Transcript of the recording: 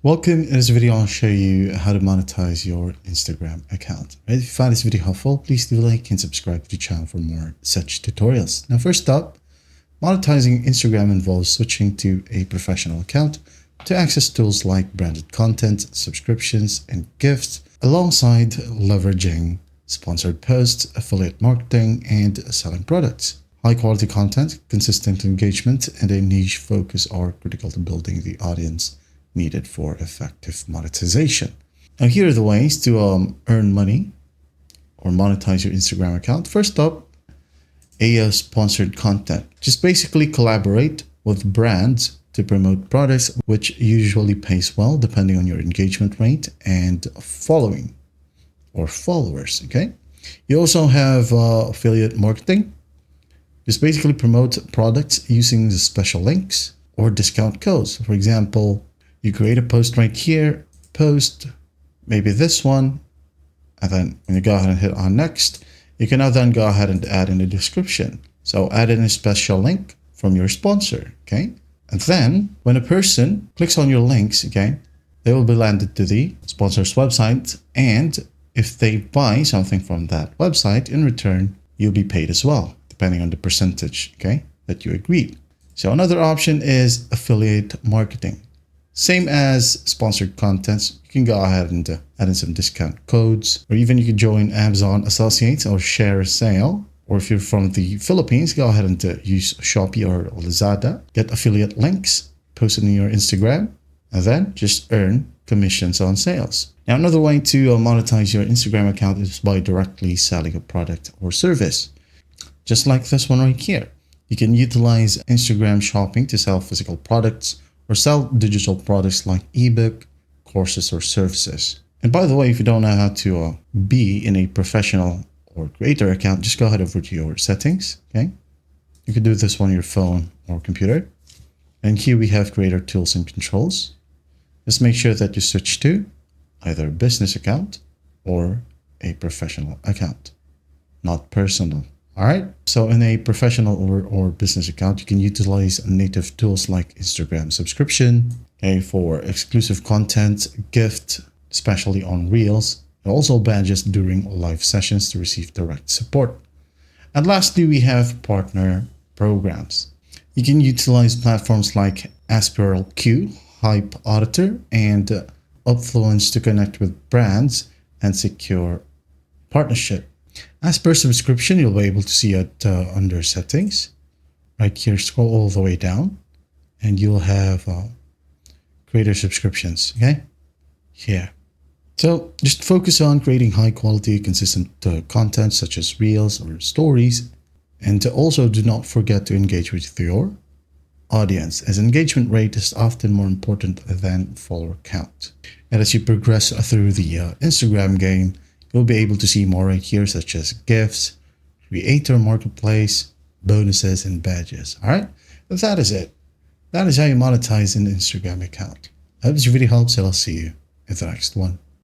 Welcome. In this video, I'll show you how to monetize your Instagram account. Right? If you find this video helpful, please do like and subscribe to the channel for more such tutorials. Now, first up, monetizing Instagram involves switching to a professional account to access tools like branded content, subscriptions, and gifts, alongside leveraging sponsored posts, affiliate marketing, and selling products. High quality content, consistent engagement, and a niche focus are critical to building the audience needed for effective monetization. Now, here are the ways to earn money or monetize your Instagram account. First up, sponsored content. Just basically collaborate with brands to promote products, which usually pays well depending on your engagement rate and following or followers. Okay. You also have affiliate marketing. Just basically promote products using the special links or discount codes. For example, you create a post right here, post maybe this one, and then when you go ahead and hit on next, you can now then go ahead and add in a description. So add in a special link from your sponsor, okay? And then when a person clicks on your links, okay, they will be landed to the sponsor's website. And if they buy something from that website, in return, you'll be paid as well, depending on the percentage, okay, that you agreed. So another option is affiliate marketing. Same as sponsored contents, you can go ahead and add in some discount codes, or even you can join Amazon Associates or share a sale. Or if you're from the Philippines, go ahead and use Shopee or Lazada, get affiliate links, post it in your Instagram, and then just earn commissions on sales. Now, another way to monetize your Instagram account is by directly selling a product or service. Just like this one right here. You can utilize Instagram shopping to sell physical products or sell digital products like ebook, courses, or services. And by the way, if you don't know how to be in a professional or creator account, just go ahead over to your settings, okay? You can do this on your phone or computer. And here we have creator tools and controls. Just make sure that you switch to either a business account or a professional account, not personal. All right. So in a professional or business account, you can utilize native tools like Instagram subscription, okay, for exclusive content, gift, especially on Reels, and also badges during live sessions to receive direct support. And lastly, we have partner programs. You can utilize platforms like Aspiral Q, Hype Auditor, and Upfluence to connect with brands and secure partnership. As per subscription, you'll be able to see it under settings. Right here, scroll all the way down, and you'll have creator subscriptions, okay? Here. So just focus on creating high quality, consistent content such as Reels or stories. And also do not forget to engage with your audience, as engagement rate is often more important than follower count. And as you progress through the Instagram game, you'll be able to see more right here, such as gifts, creator marketplace, bonuses, and badges. All right, but that is it. That is how you monetize an Instagram account. I hope this video helps, and I'll see you in the next one.